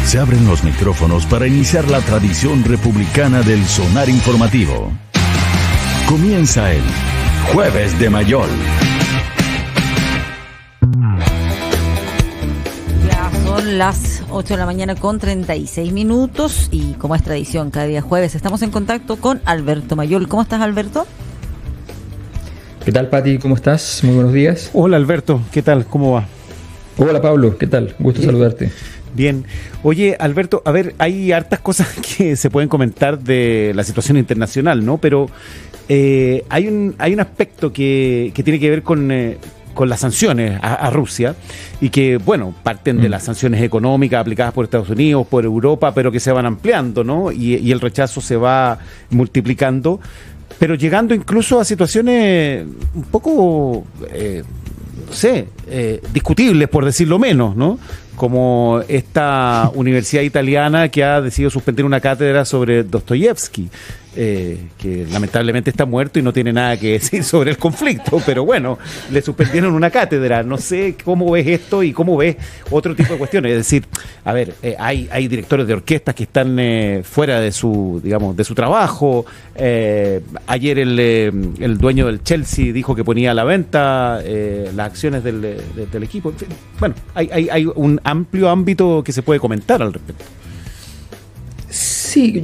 Se abren los micrófonos para iniciar la tradición republicana del sonar informativo. Comienza el Jueves de Mayol. Ya son las 8 de la mañana con 36 minutos y como es tradición cada día jueves estamos en contacto con Alberto Mayol. ¿Cómo estás, Alberto? ¿Qué tal, Pati? ¿Cómo estás? Muy buenos días. Hola, Alberto. ¿Qué tal? ¿Cómo va? Hola, Pablo. ¿Qué tal? Gusto saludarte. Bien. Oye, Alberto, a ver, hay hartas cosas que se pueden comentar de la situación internacional, ¿no? Pero hay un aspecto que tiene que ver con las sanciones a Rusia y que, bueno, parten de las sanciones económicas aplicadas por Estados Unidos, por Europa, pero que se van ampliando, ¿no? Y el rechazo se va multiplicando, pero llegando incluso a situaciones un poco, discutibles, por decirlo menos, ¿no? Como esta universidad italiana que ha decidido suspender una cátedra sobre Dostoyevsky, que lamentablemente está muerto y no tiene nada que decir sobre el conflicto, pero bueno, le suspendieron una cátedra. No sé cómo ves esto y cómo ves otro tipo de cuestiones. Es decir, a ver, hay directores de orquestas que están fuera de su, digamos, de su trabajo. Ayer el dueño del Chelsea dijo que ponía a la venta las acciones del equipo. En fin, bueno, hay un amplio ámbito que se puede comentar al respecto. Sí,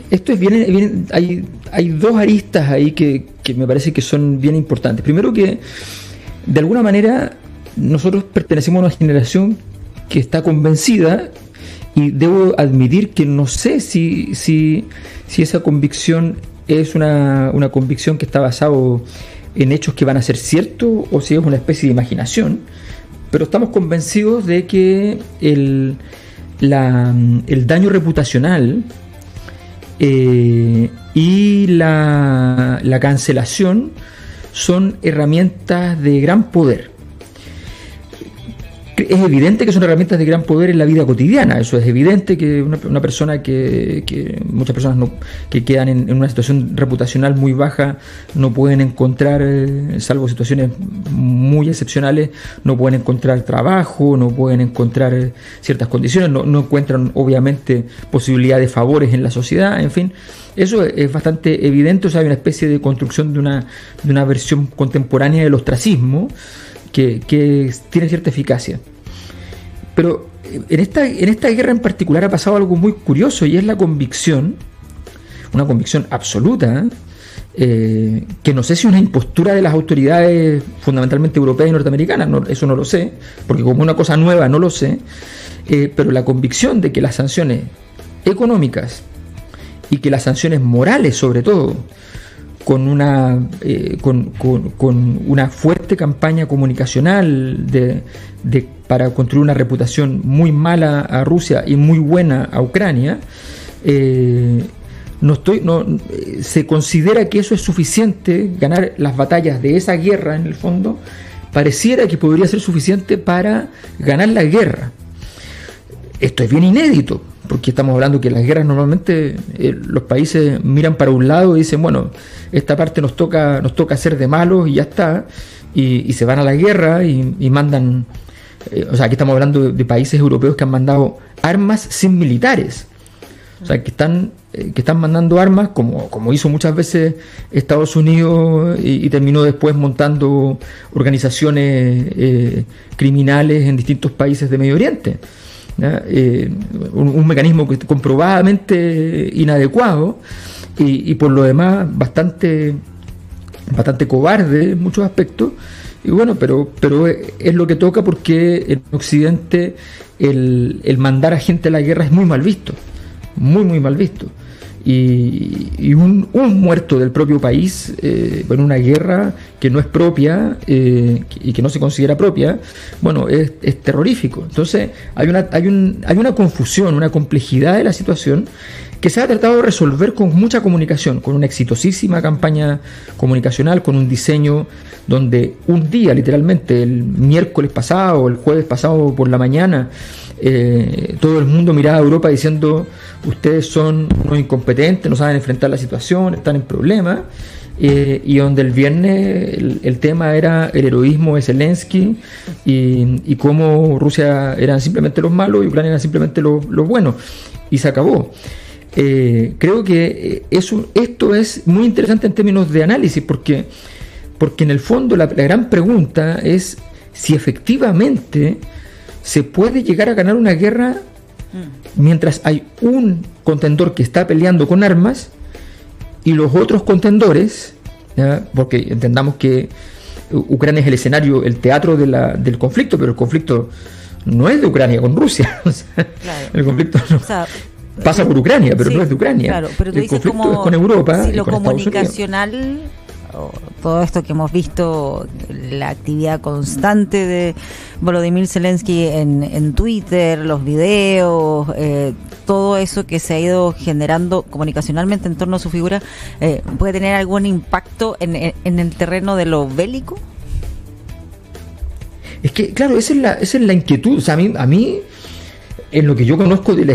esto es bien, hay dos aristas ahí que me parece que son bien importantes. Primero, que de alguna manera nosotros pertenecemos a una generación que está convencida, y debo admitir que no sé si esa convicción es una convicción que está basada en hechos que van a ser ciertos o si es una especie de imaginación, pero estamos convencidos de que el daño reputacional y la cancelación son herramientas de gran poder. Es evidente que son herramientas de gran poder en la vida cotidiana. Eso es evidente, que una persona que muchas personas que quedan en una situación reputacional muy baja no pueden encontrar, salvo situaciones muy excepcionales, no pueden encontrar trabajo, no pueden encontrar ciertas condiciones, no encuentran obviamente posibilidad de favores en la sociedad, en fin. Eso es bastante evidente. O sea, hay una especie de construcción de una versión contemporánea del ostracismo que tiene cierta eficacia. Pero en esta guerra en particular ha pasado algo muy curioso, y es la convicción, una convicción absoluta, que no sé si es una impostura de las autoridades fundamentalmente europeas y norteamericanas, eso no lo sé, porque como una cosa nueva no lo sé, pero la convicción de que las sanciones económicas y que las sanciones morales, sobre todo, con una fuerte campaña comunicacional para construir una reputación muy mala a Rusia y muy buena a Ucrania, se considera que eso es suficiente. Ganar las batallas de esa guerra, en el fondo, pareciera que podría ser suficiente para ganar la guerra. Esto es bien inédito, porque estamos hablando que las guerras normalmente los países miran para un lado y dicen, bueno, esta parte nos toca hacer de malos y ya está, y se van a la guerra y mandan, o sea, aquí estamos hablando de países europeos que han mandado armas sin militares, o sea, que están mandando armas como hizo muchas veces Estados Unidos y terminó después montando organizaciones criminales en distintos países de Medio Oriente. Un mecanismo comprobadamente inadecuado y por lo demás bastante cobarde en muchos aspectos, y bueno, pero es lo que toca, porque en Occidente el mandar a gente a la guerra es muy mal visto, muy mal visto, y un muerto del propio país en una guerra que no es propia y que no se considera propia, bueno, es terrorífico. Entonces hay una confusión, una complejidad de la situación que se ha tratado de resolver con mucha comunicación, con una exitosísima campaña comunicacional, con un diseño donde un día, literalmente el miércoles pasado o el jueves pasado por la mañana, todo el mundo miraba a Europa diciendo: ustedes son unos incompetentes, no saben enfrentar la situación, están en problemas. y donde el viernes el tema era el heroísmo de Zelensky y cómo Rusia eran simplemente los malos y Ucrania eran simplemente los buenos, y se acabó. Creo que esto es muy interesante en términos de análisis, porque en el fondo la gran pregunta es si efectivamente se puede llegar a ganar una guerra mientras hay un contendor que está peleando con armas y los otros contendores, ¿ya? Porque entendamos que Ucrania es el escenario, el teatro del conflicto, pero el conflicto no es de Ucrania con Rusia. O sea, claro. El conflicto no, pasa por Ucrania, pero no es de Ucrania. Claro, pero tú el dices conflicto como, es con Europa. si y lo con comunicacional, todo esto que hemos visto, la actividad constante de Volodymyr Zelensky en Twitter, los videos, todo eso que se ha ido generando comunicacionalmente en torno a su figura, ¿puede tener algún impacto en el terreno de lo bélico? Es que, claro, esa es la inquietud. O sea, a mí, en lo que yo conozco de la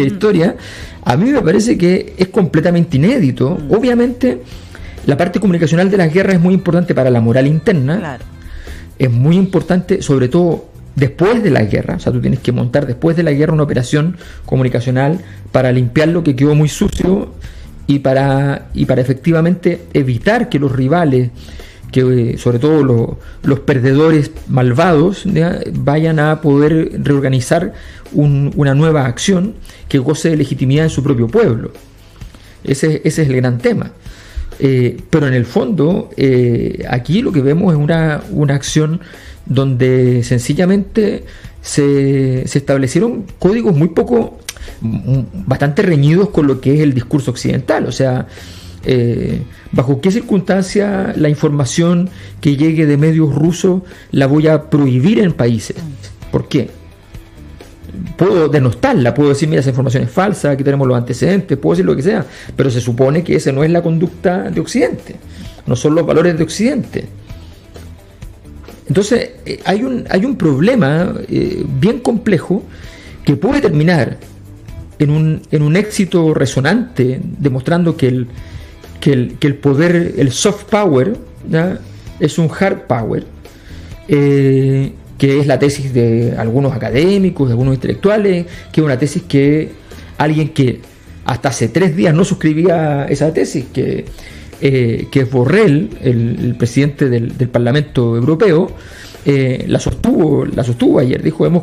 historia, a mí me parece que es completamente inédito. Obviamente, la parte comunicacional de las guerras es muy importante para la moral interna. Claro. Es muy importante, sobre todo después de la guerra. O sea, tú tienes que montar después de la guerra una operación comunicacional para limpiar lo que quedó muy sucio y para efectivamente evitar que los rivales, que sobre todo los perdedores malvados, ¿ya?, vayan a poder reorganizar una nueva acción que goce de legitimidad en su propio pueblo. Ese es el gran tema. Pero en el fondo, aquí lo que vemos es una acción donde sencillamente se establecieron códigos bastante reñidos con lo que es el discurso occidental. O sea, bajo qué circunstancia la información que llegue de medios rusos la voy a prohibir en países. ¿Por qué? Puedo denostarla, puedo decir, mira, esa información es falsa, aquí tenemos los antecedentes, puedo decir lo que sea, pero se supone que esa no es la conducta de Occidente, no son los valores de Occidente. Entonces hay un problema bien complejo que puede terminar en un éxito resonante, demostrando que el poder, el soft power, ¿ya?, es un hard power, que es la tesis de algunos académicos, de algunos intelectuales, que es una tesis que alguien que hasta hace 3 días no suscribía esa tesis, que es Borrell, el presidente del Parlamento Europeo, la sostuvo ayer. Dijo, en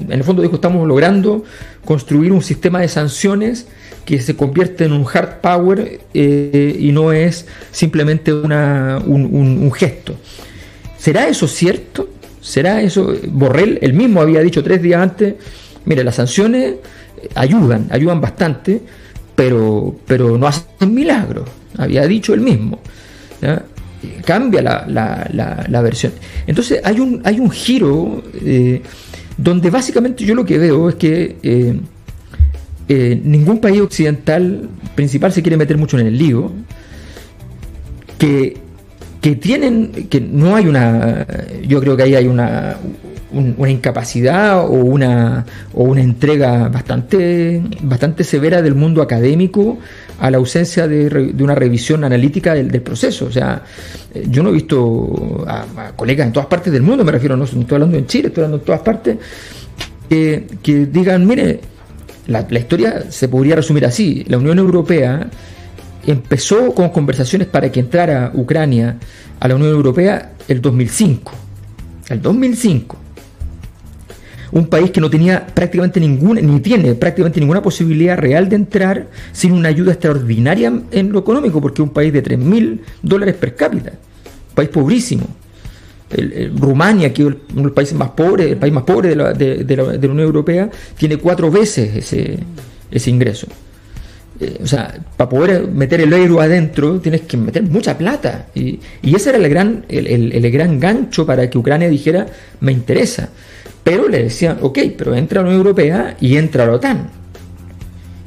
el fondo dijo, estamos logrando construir un sistema de sanciones que se convierte en un hard power y no es simplemente un gesto. ¿Será eso cierto? ¿Será eso? Borrell, él mismo había dicho 3 días antes, mire, las sanciones ayudan bastante, pero no hacen milagros, había dicho él mismo, ¿ya? Cambia la versión. Entonces hay un giro donde básicamente yo lo que veo es que ningún país occidental principal se quiere meter mucho en el lío, que no hay yo creo que ahí hay una incapacidad o una entrega bastante severa del mundo académico a la ausencia de una revisión analítica del proceso. O sea, yo no he visto a colegas en todas partes del mundo, me refiero, no estoy hablando en Chile, estoy hablando en todas partes, que digan, mire, la historia se podría resumir así: la Unión Europea empezó con conversaciones para que entrara Ucrania a la Unión Europea el 2005. Un país que no tenía prácticamente ni tiene prácticamente ninguna posibilidad real de entrar sin una ayuda extraordinaria en lo económico, porque es un país de $3.000 per cápita, un país pobrísimo. Rumania, que es uno de los países más pobres, el país más pobre de la Unión Europea, tiene 4 veces ese ingreso. O sea, para poder meter el euro adentro tienes que meter mucha plata, y ese era el gran gancho para que Ucrania dijera, me interesa. Pero le decían, ok, pero entra a la Unión Europea y entra a la OTAN.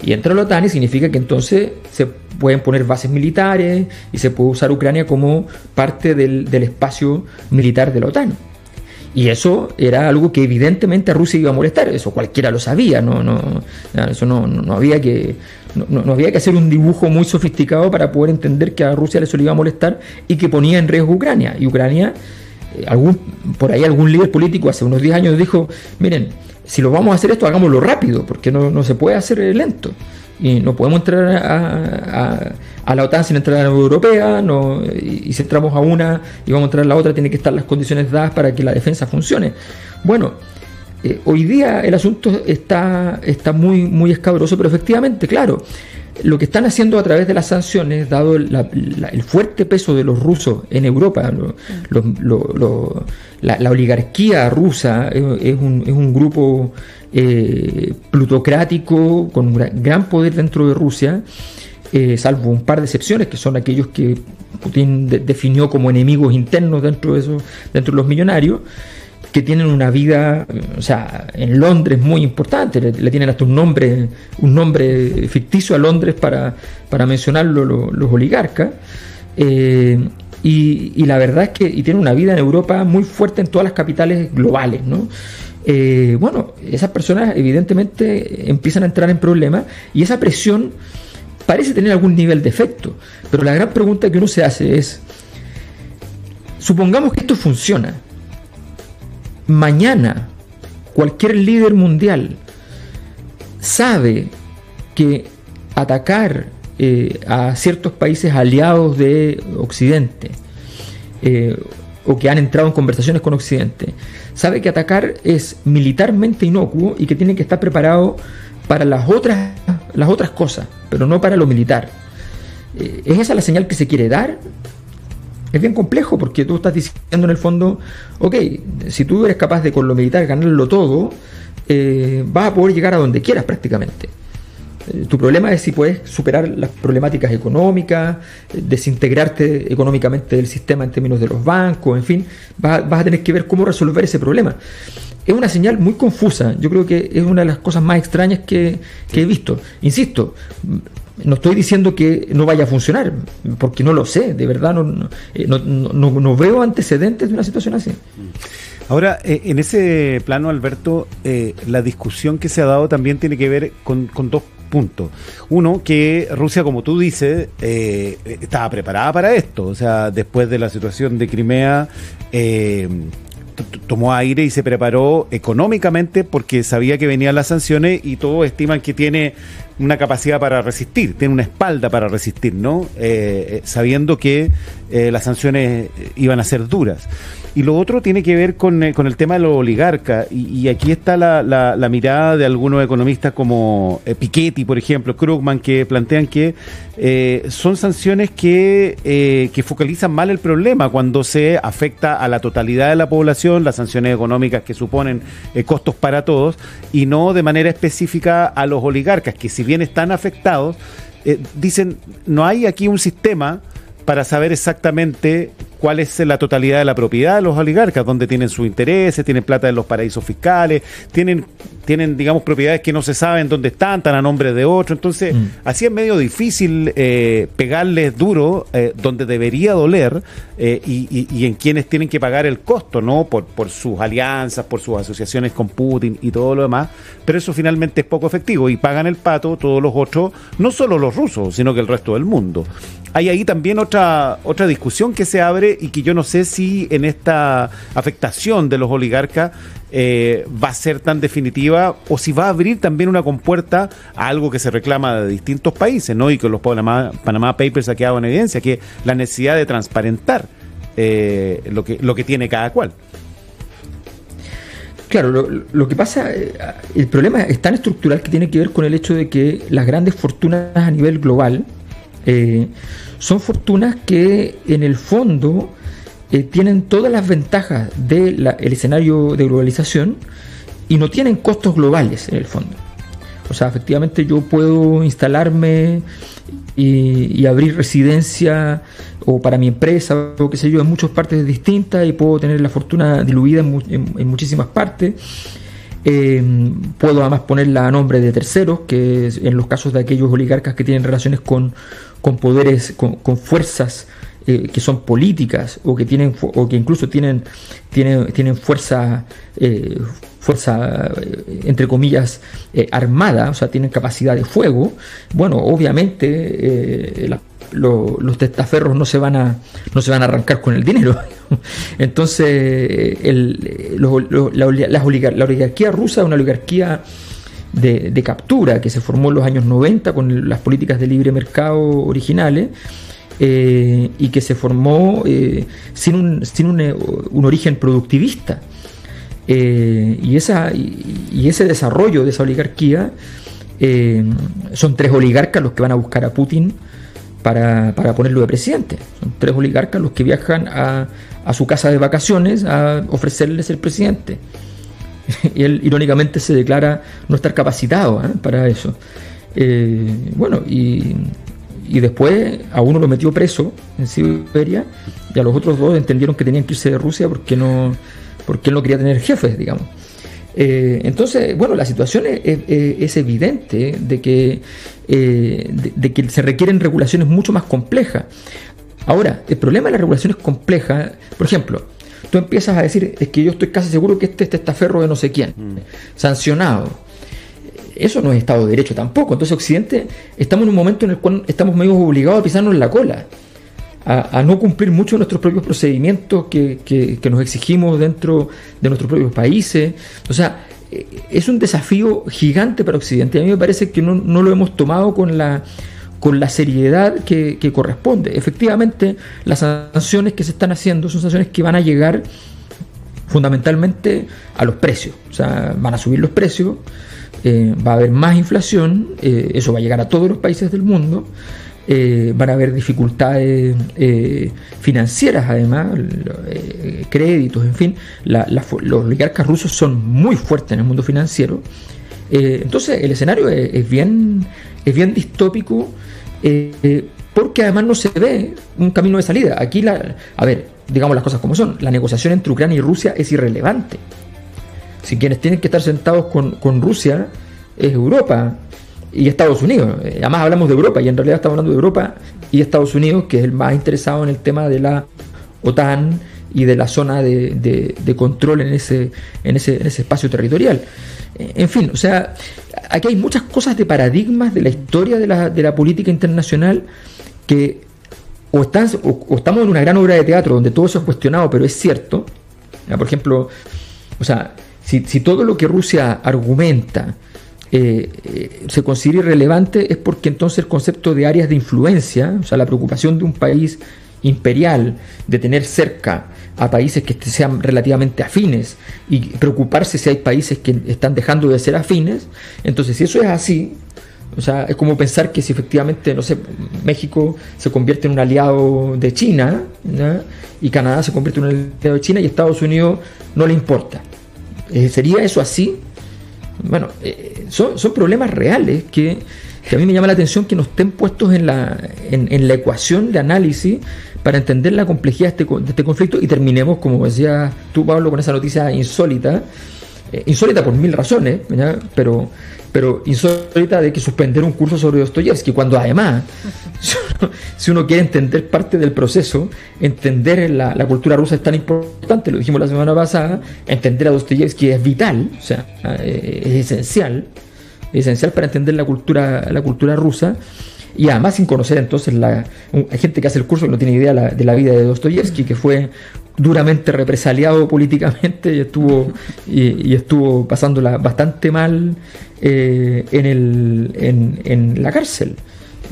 Y entra a la OTAN y significa que entonces se pueden poner bases militares y se puede usar Ucrania como parte del espacio militar de la OTAN. Y eso era algo que evidentemente a Rusia iba a molestar, eso cualquiera lo sabía, eso no había que hacer un dibujo muy sofisticado para poder entender que a Rusia eso le iba a molestar y que ponía en riesgo Ucrania. Y Ucrania, por ahí algún líder político hace unos 10 años dijo, miren, si lo vamos a hacer esto, hagámoslo rápido, porque no se puede hacer lento. Y no podemos entrar a la OTAN sin entrar a la Unión Europea, y si entramos a una y vamos a entrar a la otra, tienen que estar las condiciones dadas para que la defensa funcione. Bueno, hoy día el asunto está muy, muy escabroso, pero efectivamente, claro, lo que están haciendo a través de las sanciones, dado el fuerte peso de los rusos en Europa, la oligarquía rusa es un grupo plutocrático con un gran poder dentro de Rusia, salvo un par de excepciones que son aquellos que Putin definió como enemigos internos dentro de los millonarios, que tienen una vida, o sea, en Londres muy importante, le tienen hasta un nombre ficticio a Londres para mencionarlo los oligarcas, y la verdad es que tienen una vida en Europa muy fuerte en todas las capitales globales, ¿no? Bueno, esas personas evidentemente empiezan a entrar en problemas y esa presión parece tener algún nivel de efecto, pero la gran pregunta que uno se hace es, supongamos que esto funciona, mañana cualquier líder mundial sabe que atacar a ciertos países aliados de Occidente, o que han entrado en conversaciones con Occidente, sabe que atacar es militarmente inocuo y que tiene que estar preparado para las otras cosas, pero no para lo militar. ¿Es esa la señal que se quiere dar? Es bien complejo porque tú estás diciendo en el fondo, ok, si tú eres capaz de con lo militar ganarlo todo, vas a poder llegar a donde quieras prácticamente. Tu problema es si puedes superar las problemáticas económicas, desintegrarte económicamente del sistema en términos de los bancos, en fin, vas a tener que ver cómo resolver ese problema. Es una señal muy confusa, yo creo que es una de las cosas más extrañas que he visto. Insisto, no estoy diciendo que no vaya a funcionar, porque no lo sé, de verdad no veo antecedentes de una situación así. Ahora, en ese plano, Alberto, la discusión que se ha dado también tiene que ver con dos puntos. Uno, que Rusia, como tú dices, estaba preparada para esto. O sea, después de la situación de Crimea, tomó aire y se preparó económicamente porque sabía que venían las sanciones y todos estiman que tiene una capacidad para resistir, tiene una espalda para resistir, ¿no? Sabiendo que las sanciones iban a ser duras. Y lo otro tiene que ver con el tema de los oligarcas, y aquí está la mirada de algunos economistas como Piketty, por ejemplo, Krugman, que plantean que son sanciones que focalizan mal el problema cuando se afecta a la totalidad de la población, las sanciones económicas que suponen costos para todos, y no de manera específica a los oligarcas, que si bien están afectados, dicen, no hay aquí un sistema para saber exactamente cuál es la totalidad de la propiedad de los oligarcas, dónde tienen sus intereses, tienen plata en los paraísos fiscales, tienen digamos, propiedades que no se saben dónde están a nombre de otro. Entonces, así es medio difícil pegarles duro donde debería doler, y en quienes tienen que pagar el costo, ¿no? Por sus alianzas, por sus asociaciones con Putin y todo lo demás, pero eso finalmente es poco efectivo y pagan el pato todos los otros, no solo los rusos, sino que el resto del mundo. Hay ahí también otra discusión que se abre y que yo no sé si en esta afectación de los oligarcas va a ser tan definitiva o si va a abrir también una compuerta a algo que se reclama de distintos países, ¿no? Y que los Panama Papers ha quedado en evidencia, que es la necesidad de transparentar lo que tiene cada cual. Claro, lo que pasa, el problema es tan estructural que tiene que ver con el hecho de que las grandes fortunas a nivel global son fortunas que en el fondo tienen todas las ventajas del escenario de globalización y no tienen costos globales en el fondo. O sea, efectivamente yo puedo instalarme y abrir residencia o para mi empresa o qué sé yo en muchas partes distintas y puedo tener la fortuna diluida en muchísimas partes. Puedo además ponerla a nombre de terceros, que en los casos de aquellos oligarcas que tienen relaciones con poderes, con fuerzas que son políticas o que tienen o que incluso tienen fuerza entre comillas armada, o sea, tienen capacidad de fuego, bueno, obviamente los testaferros no se van a arrancar con el dinero. Entonces la oligarquía rusa es una oligarquía de captura que se formó en los años 90 con las políticas de libre mercado originales, y que se formó sin un origen productivista, y ese desarrollo de esa oligarquía, son 3 oligarcas los que van a buscar a Putin para ponerlo de presidente. Son 3 oligarcas los que viajan a su casa de vacaciones a ofrecerle ser presidente. Y él irónicamente se declara no estar capacitado para eso. Bueno, y después a uno lo metió preso en Siberia, y a los otros 2 entendieron que tenían que irse de Rusia porque él no quería tener jefes, digamos. Entonces, bueno, la situación es evidente de que se requieren regulaciones mucho más complejas. Ahora, el problema de las regulaciones complejas, por ejemplo, tú empiezas a decir, es que yo estoy casi seguro que este testaferro de no sé quién, sancionado. Eso no es Estado de Derecho tampoco. Entonces, Occidente, estamos en un momento en el cual estamos medio obligados a pisarnos en la cola, a no cumplir mucho nuestros propios procedimientos que nos exigimos dentro de nuestros propios países. O sea, es un desafío gigante para Occidente. A mí me parece que no lo hemos tomado con la seriedad que corresponde. Efectivamente, las sanciones que se están haciendo son sanciones que van a llegar fundamentalmente a los precios. O sea, van a subir los precios, va a haber más inflación, eso va a llegar a todos los países del mundo. Van a haber dificultades financieras, además, créditos, en fin. Los oligarcas rusos son muy fuertes en el mundo financiero. Entonces el escenario es bien distópico, porque además no se ve un camino de salida. Aquí, a ver, digamos las cosas como son, la negociación entre Ucrania y Rusia es irrelevante. Si quienes tienen que estar sentados con Rusia es Europa y Estados Unidos. Además hablamos de Europa y en realidad estamos hablando de Europa y Estados Unidos, que es el más interesado en el tema de la OTAN y de la zona de control en ese espacio territorial. En fin, o sea, aquí hay muchas cosas de paradigmas de la historia de la política internacional que o estamos en una gran obra de teatro donde todo eso es cuestionado, pero es cierto. Por ejemplo, o sea, si todo lo que Rusia argumenta se considera irrelevante, es porque entonces el concepto de áreas de influencia, o sea, la preocupación de un país imperial de tener cerca a países que sean relativamente afines y preocuparse si hay países que están dejando de ser afines. Entonces, si eso es así, o sea, es como pensar que si efectivamente, no sé, México se convierte en un aliado de China, ¿no? Y Canadá se convierte en un aliado de China y Estados Unidos no le importa. ¿Sería eso así? Bueno, son problemas reales que a mí me llama la atención que no estén puestos en la ecuación de análisis para entender la complejidad de este conflicto, y terminemos, como decías tú, Pablo, con esa noticia insólita por 1000 razones, ¿ya? Pero insólita de que suspender un curso sobre Dostoyevsky, cuando además, si uno quiere entender parte del proceso, entender la cultura rusa es tan importante, lo dijimos la semana pasada, entender a Dostoyevsky es vital, o sea, es esencial para entender la cultura rusa. Y además sin conocer entonces hay gente que hace el curso que no tiene idea de la vida de Dostoyevsky, que fue duramente represaliado políticamente y estuvo pasándola bastante mal en la cárcel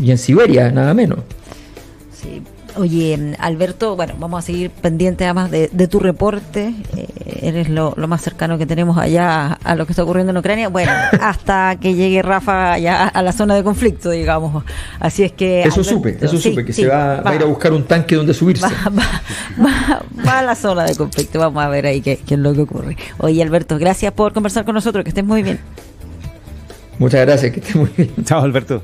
y en Siberia, nada menos. Sí. Oye, Alberto, bueno, vamos a seguir pendientes además de tu reporte. Eres lo más cercano que tenemos allá a lo que está ocurriendo en Ucrania. Bueno, hasta que llegue Rafa ya a la zona de conflicto, digamos. Así es que... Eso supe, que se va a ir a buscar un tanque donde subirse. Va a la zona de conflicto. Vamos a ver ahí qué es lo que ocurre. Oye, Alberto, gracias por conversar con nosotros. Que estés muy bien. Muchas gracias, que estés muy bien. Chao, Alberto.